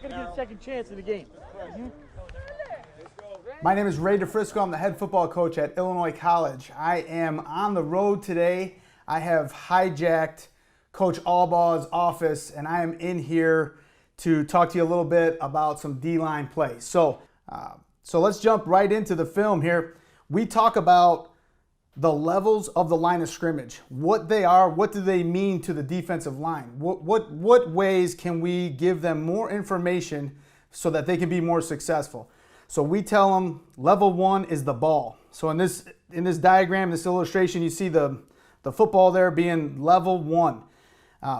not going to get a second chance in the game. My name is Ray DeFrisco. I'm the head football coach at Illinois College. I am on the road today. I have hijacked Coach Albaugh's office, and I am in here to talk to you a little bit about some D-line plays. So let's jump right into the film here. We talk about the levels of the line of scrimmage, what they are, what do they mean to the defensive line, what ways can we give them more information so that they can be more successful. So we tell them level one is the ball. So in this diagram, this illustration, you see the football there being level one.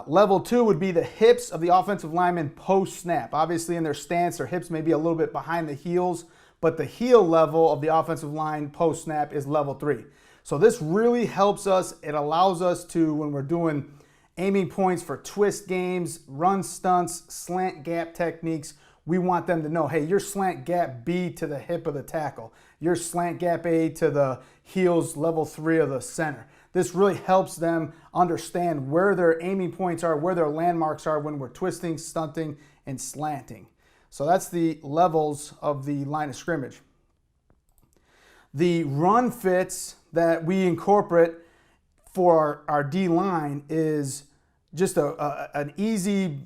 Level two would be the hips of the offensive lineman post snap. Obviously in their stance, their hips may be a little bit behind the heels, but the heel level of the offensive line post snap is level three. So this really helps us. It allows us to, when we're doing aiming points for twist games, run stunts, slant gap techniques, we want them to know, hey, your slant gap B to the hip of the tackle, your slant gap A to the heels level three of the center. This really helps them understand where their aiming points are, where their landmarks are when we're twisting, stunting, and slanting. So that's the levels of the line of scrimmage. The run fits that we incorporate for our D-line is just an easy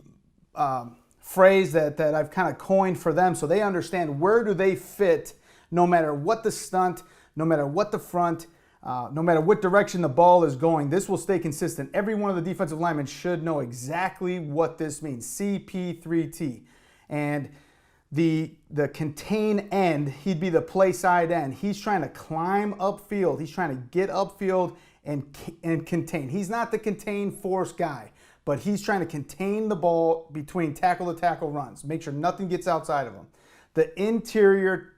phrase that I've kind of coined for them so they understand where do they fit no matter what the stunt, no matter what the front, no matter what direction the ball is going. This will stay consistent. Every one of the defensive linemen should know exactly what this means, CP3T. And the contain end, he'd be the play side end. He's trying to climb upfield. He's trying to get upfield and contain. He's not the contain force guy, but he's trying to contain the ball between tackle to tackle runs, make sure nothing gets outside of him. The interior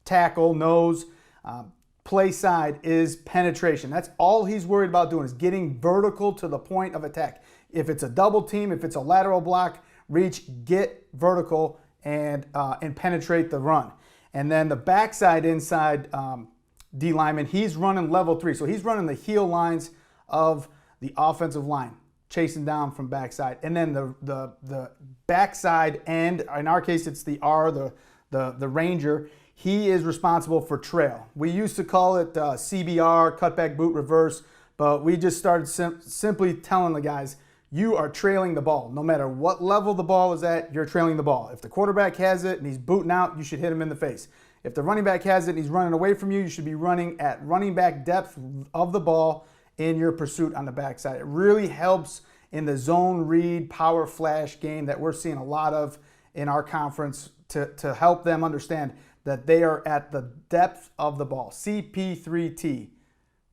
tackle knows play side is penetration. That's all he's worried about doing, is getting vertical to the point of attack. If it's a double team, if it's a lateral block, reach, get vertical and penetrate the run. And then the backside inside D lineman, he's running level three. So he's running the heel lines of the offensive line, chasing down from backside. And then the backside end, in our case it's the R, the Ranger, he is responsible for trail. We used to call it CBR, cutback boot reverse, but we just started simply telling the guys, you are trailing the ball. No matter what level the ball is at, you're trailing the ball. If the quarterback has it and he's booting out, you should hit him in the face. If the running back has it and he's running away from you, you should be running at running back depth of the ball in your pursuit on the backside. It really helps in the zone read, power flash game that we're seeing a lot of in our conference to help them understand that they are at the depth of the ball. CP3T,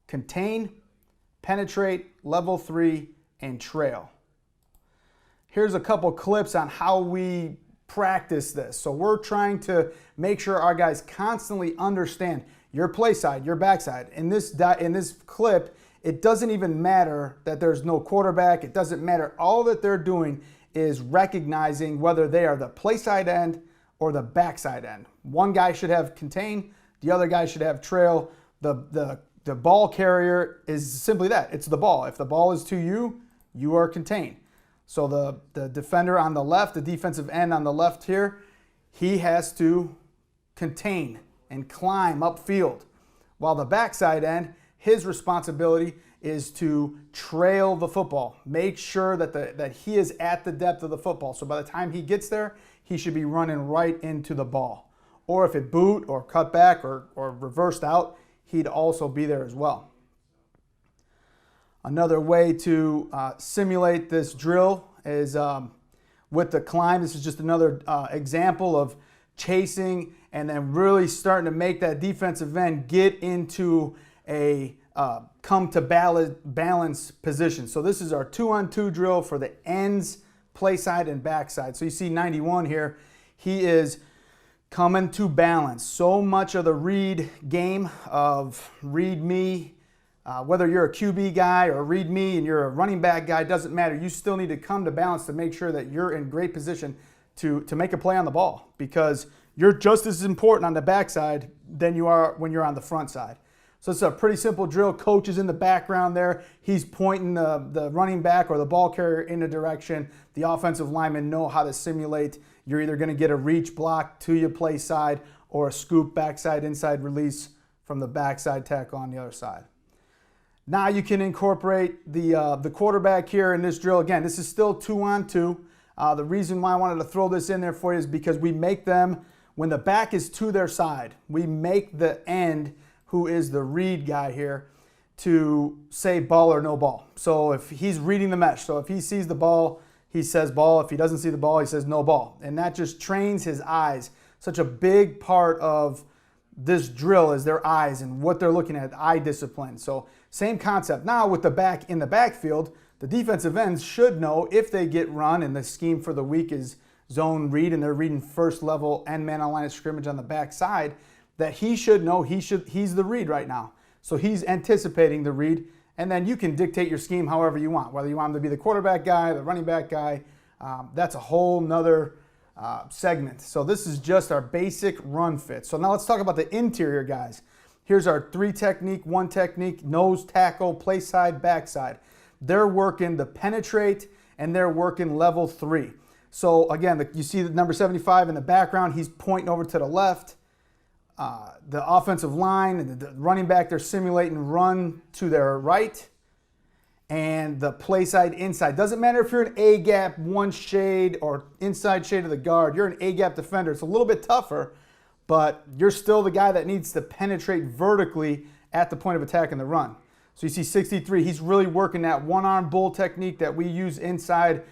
contain, penetrate, level three, and trail. Here's a couple clips on how we practice this. So we're trying to make sure our guys constantly understand your play side, your backside. In this clip, it doesn't even matter that there's no quarterback. It doesn't matter. All that they're doing is recognizing whether they are the play side end or the backside end. One guy should have contain, the other guy should have trail. The ball carrier is simply that. It's the ball. If the ball is to you, you are contained. So the defender on the left, the defensive end on the left here, he has to contain and climb upfield. While the backside end, his responsibility is to trail the football. Make sure that he is at the depth of the football. So by the time he gets there, he should be running right into the ball. Or if it boot or cut back or reversed out, he'd also be there as well. Another way to simulate this drill is with the climb. This is just another example of chasing and then really starting to make that defensive end get into a come to balance position. So this is our 2-on-2 drill for the ends, play side and backside. So you see 91 here. He is coming to balance. So much of the read game of read me, whether you're a QB guy or read me and you're a running back guy, doesn't matter. You still need to come to balance to make sure that you're in great position to make a play on the ball, because you're just as important on the backside than you are when you're on the front side. So it's a pretty simple drill. Coach is in the background there. He's pointing the running back or the ball carrier in a direction. The offensive linemen know how to simulate. You're either going to get a reach block to your play side or a scoop backside inside release from the backside tackle on the other side. Now you can incorporate the quarterback here in this drill. Again, this is still 2-on-2. The reason why I wanted to throw this in there for you is because we make them, when the back is to their side, we make the end, who is the read guy here, to say ball or no ball. So if he's reading the mesh, so if he sees the ball, he says ball. If he doesn't see the ball, he says no ball. And that just trains his eyes. Such a big part of this drill is their eyes and what they're looking at, eye discipline. So same concept. Now with the back in the backfield, the defensive ends should know if they get run, and the scheme for the week is zone read, and they're reading first level end man on line of scrimmage on the backside, that he should know he's the read right now. So he's anticipating the read, and then you can dictate your scheme however you want, whether you want him to be the quarterback guy, the running back guy. That's a whole nother segment. So this is just our basic run fit. So now let's talk about the interior guys. Here's our 3 technique, 1 technique, nose tackle, play side, backside. They're working the penetrate, and they're working level 3. So again, you see the number 75 in the background. He's pointing over to the left. The offensive line and the running back, they're simulating run to their right. And the play side inside. Doesn't matter if you're an A-gap, 1 shade, or inside shade of the guard. You're an A-gap defender. It's a little bit tougher, but you're still the guy that needs to penetrate vertically at the point of attack in the run. So you see 63, he's really working that one-arm bull technique that we use inside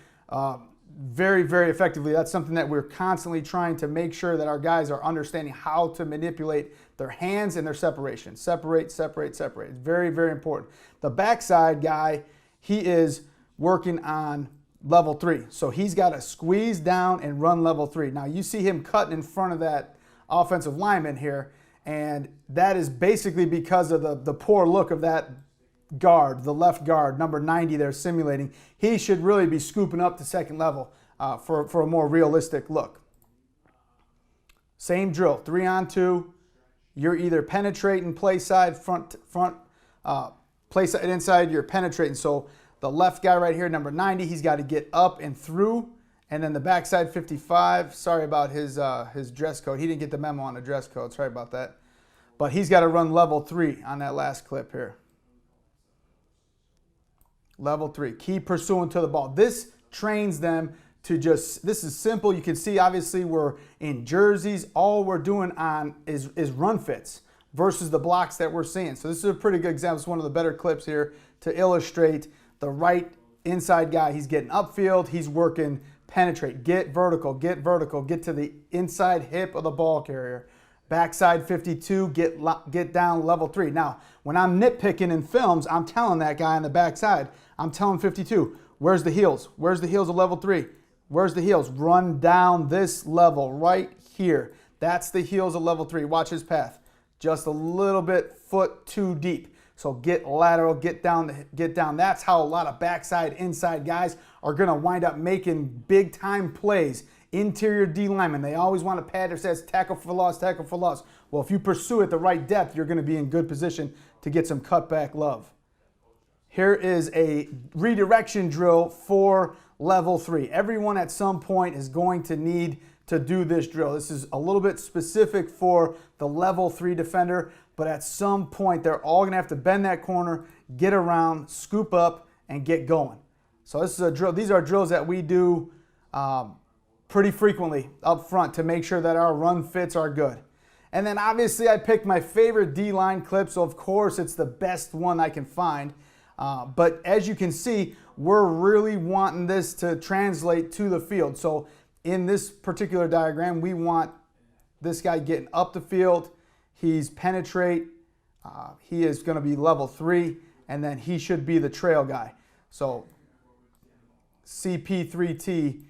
very, very effectively. That's something that we're constantly trying to make sure that our guys are understanding how to manipulate their hands and their separation. Separate, separate, separate. It's very, very important. The backside guy, he is working on level 3. So he's got to squeeze down and run level 3. Now you see him cutting in front of that offensive lineman here, and that is basically because of the poor look of that guard, the left guard, number 90 they're simulating. He should really be scooping up to second level for a more realistic look. Same drill, 3-on-2. You're either penetrating play side, play side inside, you're penetrating. So the left guy right here, number 90, he's got to get up and through. And then the backside 55, sorry about his dress code. He didn't get the memo on the dress code, sorry about that. But he's got to run level 3 on that last clip here. Level 3, keep pursuing to the ball. This trains them to just, this is simple. You can see obviously we're in jerseys. All we're doing on is run fits versus the blocks that we're seeing. So this is a pretty good example. It's one of the better clips here to illustrate the right inside guy. He's getting upfield. He's working penetrate, get vertical, get to the inside hip of the ball carrier. Backside 52, get down level 3. Now, when I'm nitpicking in films, I'm telling that guy on the backside, I'm telling 52, where's the heels? Where's the heels of level 3? Where's the heels? Run down this level right here. That's the heels of level 3. Watch his path. Just a little bit foot too deep. So get lateral, get down. That's how a lot of backside, inside guys are going to wind up making big time plays. Interior D linemen, they always want to pad their stats, tackle for loss, tackle for loss. Well, if you pursue it the right depth, you're going to be in good position to get some cutback love. Here is a redirection drill for level 3. Everyone at some point is going to need to do this drill. This is a little bit specific for the level 3 defender, but at some point they're all going to have to bend that corner, get around, scoop up, and get going. So this is a drill. These are drills that we do pretty frequently up front to make sure that our run fits are good. And then obviously I picked my favorite D-line clip, so of course it's the best one I can find. But as you can see, we're really wanting this to translate to the field. So in this particular diagram, we want this guy getting up the field. He's penetrate. He is going to be level 3, and then he should be the trail guy. So CP3T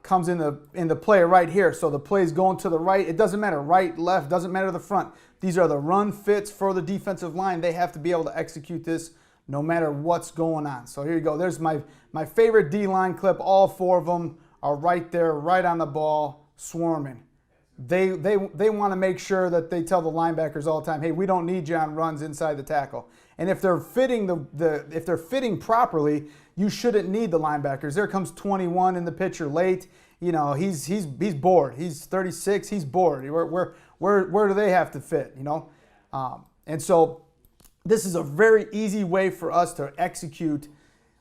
comes in the play right here. So the play is going to the right. It doesn't matter right, left, doesn't matter the front. These are the run fits for the defensive line. They have to be able to execute this no matter what's going on. So here you go. There's my favorite D-line clip. All 4 of them are right there, right on the ball, swarming. they want to make sure that they tell the linebackers all the time, hey, we don't need you on runs inside the tackle. And if they're fitting if they're fitting properly, you shouldn't need the linebackers. There comes 21 in the picture late. You know, he's bored. He's 36. He's bored. Where do they have to fit? You know, and so this is a very easy way for us to execute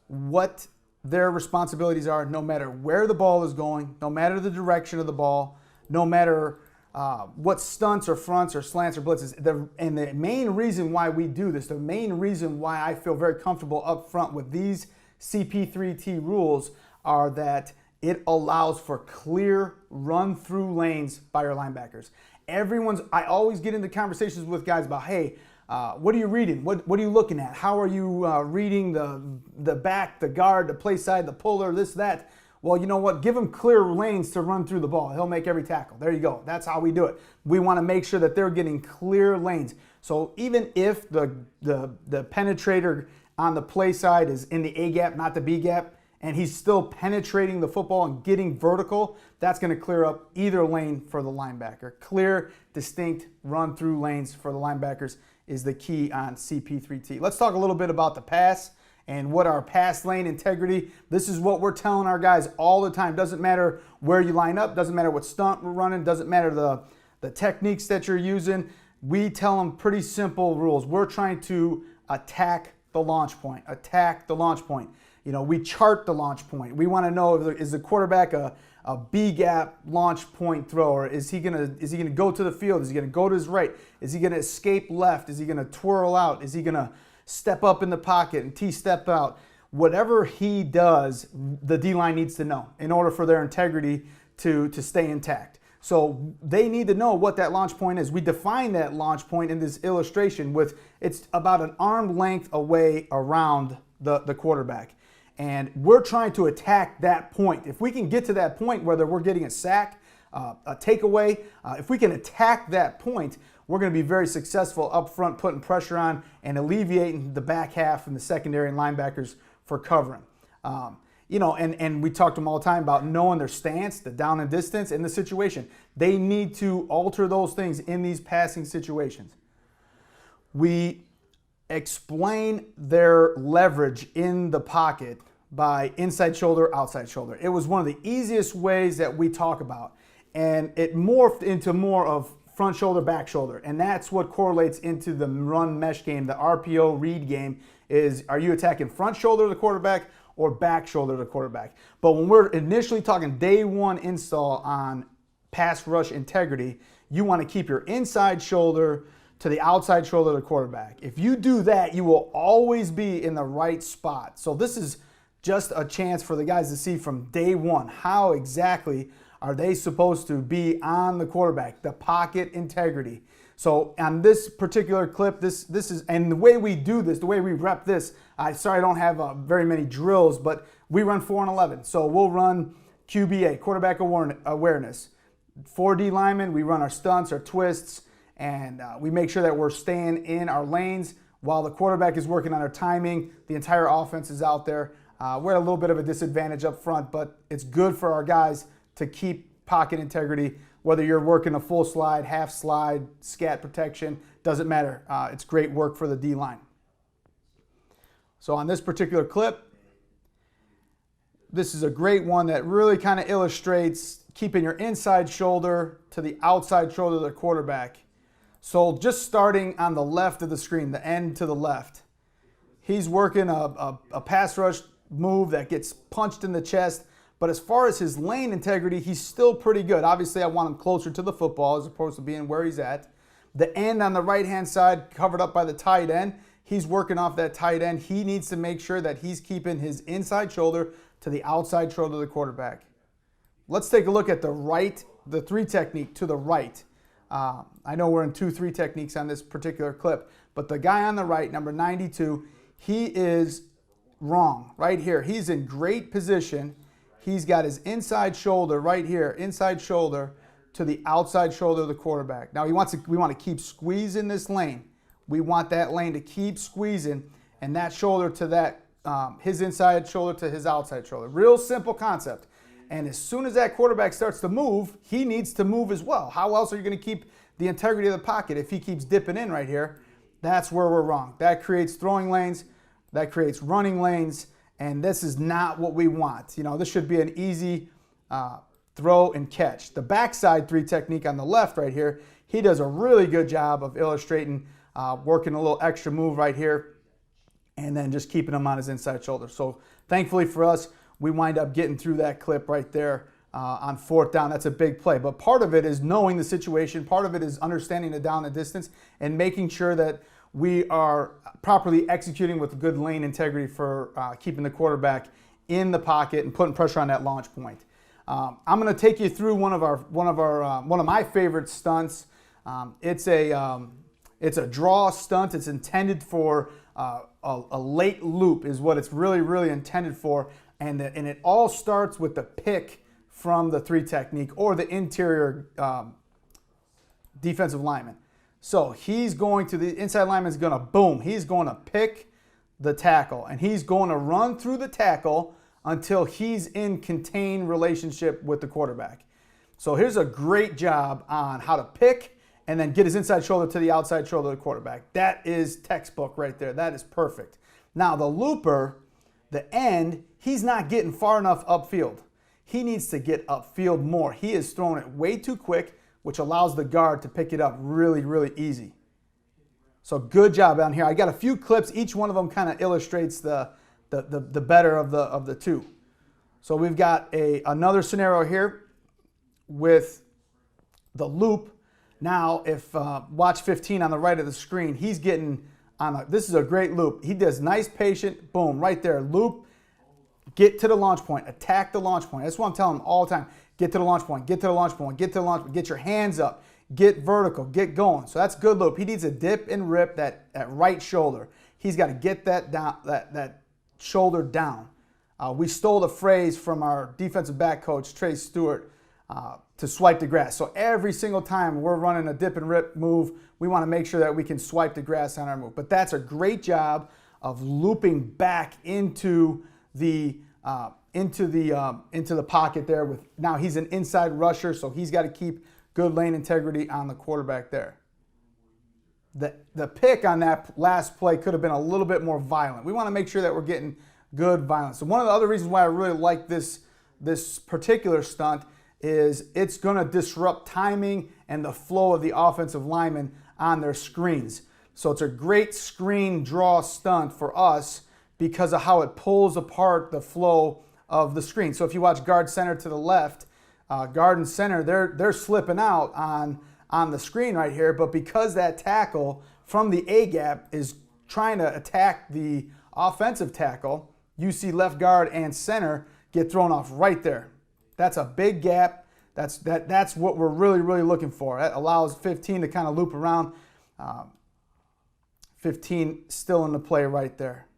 what their responsibilities are, no matter where the ball is going, no matter the direction of the ball, no matter what stunts or fronts or slants or blitzes. And the main reason why we do this, the main reason why I feel very comfortable up front with these CP3T rules are that it allows for clear run-through lanes by your linebackers. I always get into conversations with guys about, hey, what are you reading? What are you looking at? How are you reading the back, the guard, the play side, the puller, this, that? Well, you know what? Give him clear lanes to run through the ball. He'll make every tackle. There you go. That's how we do it. We want to make sure that they're getting clear lanes. So even if the penetrator on the play side is in the A gap, not the B gap, and he's still penetrating the football and getting vertical, that's going to clear up either lane for the linebacker. Clear, distinct run-through lanes for the linebackers is the key on CP3T. Let's talk a little bit about the pass and what our pass lane integrity. This is what we're telling our guys all the time. Doesn't matter where you line up, doesn't matter what stunt we're running, doesn't matter the techniques that you're using. We tell them pretty simple rules. We're trying to attack the launch point. Attack the launch point. You know, we chart the launch point. We want to know, is the quarterback a B gap launch point thrower? Is he gonna go to the field? Is he gonna go to his right? Is he gonna escape left? Is he gonna twirl out? Is he gonna step up in the pocket and T-step out? Whatever he does, the D-line needs to know in order for their integrity to stay intact. So they need to know what that launch point is. We define that launch point in this illustration with it's about an arm length away around the quarterback. And we're trying to attack that point. If we can get to that point, whether we're getting a sack, a takeaway, if we can attack that point, we're going to be very successful up front, putting pressure on and alleviating the back half and the secondary and linebackers for covering. You know, and we talk to them all the time about knowing their stance, the down and distance, and the situation. They need to alter those things in these passing situations. We explain their leverage in the pocket by inside shoulder, outside shoulder. It was one of the easiest ways that we talk about, and it morphed into more of front shoulder, back shoulder, and that's what correlates into the run mesh game, the RPO read game, is are you attacking front shoulder of the quarterback or back shoulder of the quarterback? But when we're initially talking day one install on pass rush integrity, you want to keep your inside shoulder to the outside shoulder of the quarterback. If you do that, you will always be in the right spot. So this is just a chance for the guys to see from day one how exactly are they supposed to be on the quarterback, the pocket integrity. So on this particular clip, this is, and the way we do this, the way we rep this, sorry I don't have very many drills, but we run 4 and 11. So we'll run QBA, quarterback awareness. 4D linemen, we run our stunts, our twists, and we make sure that we're staying in our lanes while the quarterback is working on our timing. The entire offense is out there. We're at a little bit of a disadvantage up front, but it's good for our guys to keep pocket integrity, whether you're working a full slide, half slide, scat protection, doesn't matter. It's great work for the D-line. So on this particular clip, this is a great one that really kind of illustrates keeping your inside shoulder to the outside shoulder of the quarterback. So just starting on the left of the screen, the end to the left, he's working a pass rush move that gets punched in the chest. But as far as his lane integrity, he's still pretty good. Obviously, I want him closer to the football as opposed to being where he's at. The end on the right-hand side, covered up by the tight end, he's working off that tight end. He needs to make sure that he's keeping his inside shoulder to the outside shoulder of the quarterback. Let's take a look at the 3 technique to the right. I know we're in 2-3 techniques on this particular clip, but the guy on the right, number 92, he is wrong right here. He's in great position. He's got his inside shoulder right here, inside shoulder to the outside shoulder of the quarterback. Now we want to keep squeezing this lane. We want that lane to keep squeezing, and that shoulder to that, his inside shoulder to his outside shoulder. Real simple concept. And as soon as that quarterback starts to move, he needs to move as well. How else are you going to keep the integrity of the pocket if he keeps dipping in right here? That's where we're wrong. That creates throwing lanes, that creates running lanes, and this is not what we want. This should be an easy throw and catch. The backside 3 technique on the left right here, he does a really good job of illustrating, working a little extra move right here, and then just keeping him on his inside shoulder. So thankfully for us, we wind up getting through that clip right there on 4th down. That's a big play. But part of it is knowing the situation. Part of it is understanding the down and distance and making sure that we are properly executing with good lane integrity for keeping the quarterback in the pocket and putting pressure on that launch point. I'm going to take you through one of my favorite stunts. It's a draw stunt. It's intended for a late loop is what it's really intended for, and it all starts with the pick from the 3 technique or the interior defensive lineman. So he's going to the inside lineman's going to boom. He's going to pick the tackle, and he's going to run through the tackle until he's in contained relationship with the quarterback. So here's a great job on how to pick and then get his inside shoulder to the outside shoulder of the quarterback. That is textbook right there. That is perfect. Now the looper, the end, he's not getting far enough upfield. He needs to get upfield more. He is throwing it way too quick, which allows the guard to pick it up really easy. So good job down here. I got a few clips. Each one of them kind of illustrates the better of the two. So we've got another scenario here with the loop. Now, if watch 15 on the right of the screen, he's getting on this is a great loop. He does nice, patient, boom, right there, loop, get to the launch point, attack the launch point. That's what I'm telling him all the time. Get to the launch point, get to the launch point, get to the launch point, get your hands up, get vertical, get going. So that's good loop. He needs a dip and rip that right shoulder. He's got to get that down, that shoulder down. We stole the phrase from our defensive back coach, Trey Stewart, to swipe the grass. So every single time we're running a dip and rip move, we want to make sure that we can swipe the grass on our move. But that's a great job of looping back into the pocket there. With now he's an inside rusher, so he's got to keep good lane integrity on the quarterback there. The pick on that last play could have been a little bit more violent. We want to make sure that we're getting good violence. So one of the other reasons why I really like this particular stunt is it's going to disrupt timing and the flow of the offensive linemen on their screens. So it's a great screen draw stunt for us because of how it pulls apart the flow of the screen. So if you watch guard center to the left, guard and center, they're slipping out on the screen right here, but because that tackle from the A-gap is trying to attack the offensive tackle, you see left guard and center get thrown off right there. That's a big gap. That's what we're really looking for. That allows 15 to kind of loop around. 15 still in the play right there.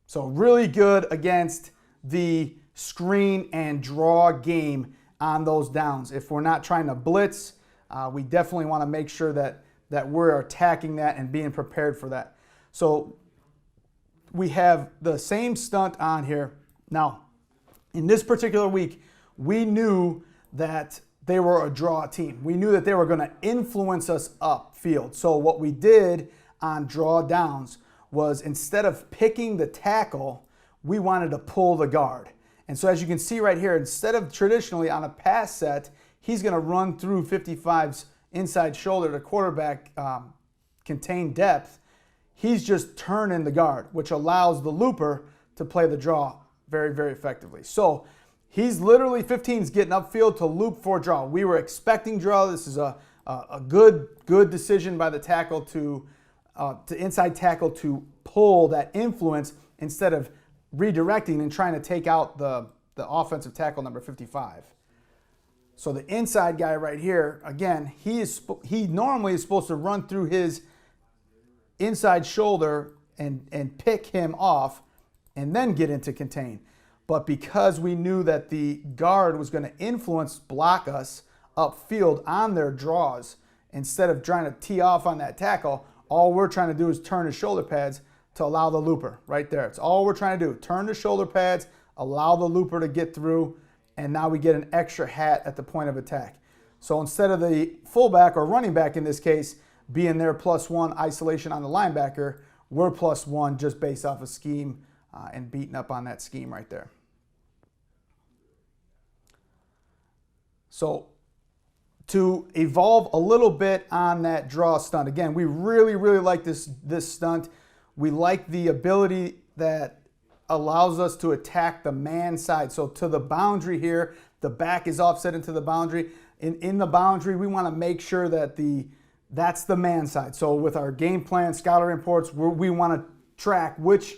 So really good against the screen and draw game on those downs. If we're not trying to blitz, we definitely want to make sure that we're attacking that and being prepared for that. So we have the same stunt on here. Now, in this particular week, we knew that they were a draw team. We knew that they were going to influence us upfield. So what we did on draw downs was instead of picking the tackle, we wanted to pull the guard. And so as you can see right here, instead of traditionally on a pass set, he's going to run through 55's inside shoulder to quarterback contain depth. He's just turning the guard, which allows the looper to play the draw very effectively. So he's literally 15's getting upfield to loop for draw. We were expecting draw. This is a good decision by the tackle to inside tackle to pull that influence instead of redirecting and trying to take out the offensive tackle number 55. So the inside guy right here, again, he normally is supposed to run through his inside shoulder and pick him off and then get into contain. But because we knew that the guard was going to block us upfield on their draws, instead of trying to tee off on that tackle, all we're trying to do is turn his shoulder pads to allow the looper right there. It's all we're trying to do. Turn the shoulder pads, allow the looper to get through, and now we get an extra hat at the point of attack. So instead of the fullback or running back in this case being their +1 isolation on the linebacker, we're +1 just based off a scheme and beating up on that scheme right there. So to evolve a little bit on that draw stunt, again, we really like this stunt. We like the ability that allows us to attack the man side. So to the boundary here, the back is offset into the boundary. In the boundary, we want to make sure that that's the man side. So with our game plan, scouter reports, we want to track which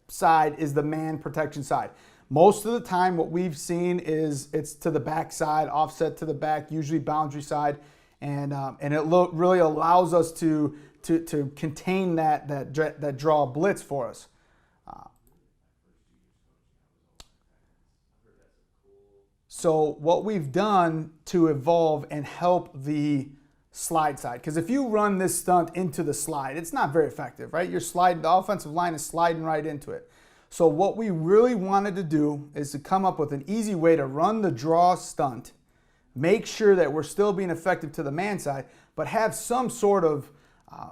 side is the man protection side. Most of the time, what we've seen is it's to the back side, offset to the back, usually boundary side, and it really allows us to contain that draw blitz for us. So what we've done to evolve and help the slide side, because if you run this stunt into the slide, it's not very effective, right? You're sliding, the offensive line is sliding right into it. So what we really wanted to do is to come up with an easy way to run the draw stunt, make sure that we're still being effective to the man side, but have some sort of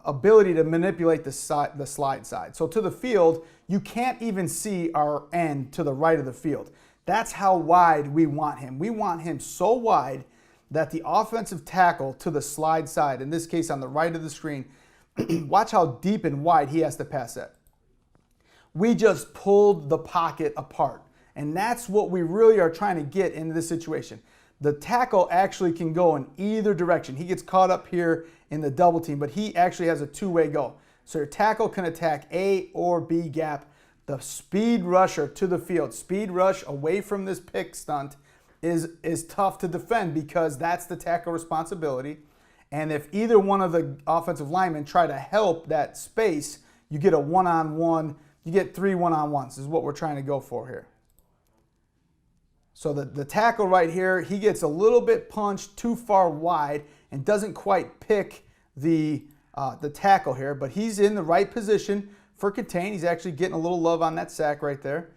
ability to manipulate the slide side. So to the field, you can't even see our end to the right of the field. That's how wide we want him. We want him so wide that the offensive tackle to the slide side, in this case on the right of the screen, watch how deep and wide he has to pass that. We just pulled the pocket apart. And that's what we really are trying to get into this situation. The tackle actually can go in either direction. He gets caught up here in the double team, but he actually has a two-way go. So your tackle can attack A or B gap. The speed rusher to the field, speed rush away from this pick stunt is tough to defend because that's the tackle responsibility. And if either one of the offensive linemen try to help that space, you get a one-on-one, you get 3 one-on-ones is what we're trying to go for here. So the tackle right here, he gets a little bit punched too far wide and doesn't quite pick the tackle here, but he's in the right position for contain. He's actually getting a little love on that sack right there.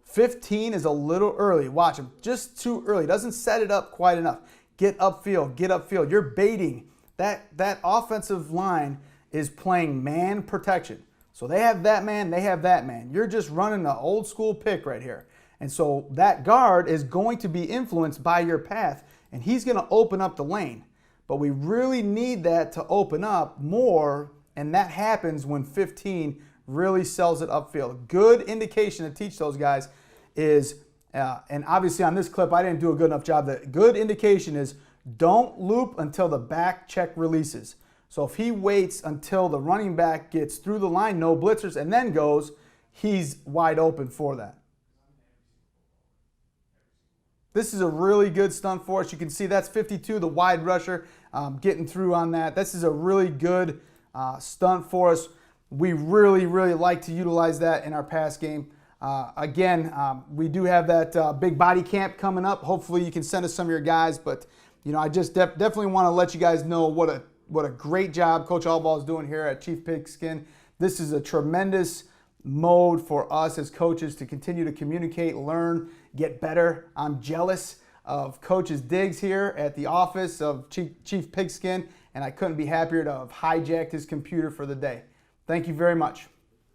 15 is a little early. Watch him, just too early. Doesn't set it up quite enough. Get upfield, get upfield. You're baiting. That offensive line is playing man protection. So they have that man, they have that man. You're just running the old school pick right here. And so that guard is going to be influenced by your path, and he's going to open up the lane. But we really need that to open up more, and that happens when 15 really sells it upfield. Good indication to teach those guys is, and obviously on this clip I didn't do a good enough job, the good indication is don't loop until the back check releases. So if he waits until the running back gets through the line, no blitzers, and then goes, he's wide open for that. This is a really good stunt for us. You can see that's 52, the wide rusher, getting through on that. This is a really good stunt for us. We really like to utilize that in our pass game. Again, we do have that big body camp coming up. Hopefully you can send us some of your guys, but you know, I just definitely want to let you guys know what a great job Coach Allball is doing here at Chief Pigskin. This is a tremendous mode for us as coaches to continue to communicate, learn, get better. I'm jealous of Coach's Diggs here at the office of Chief Pigskin, and I couldn't be happier to have hijacked his computer for the day. Thank you very much.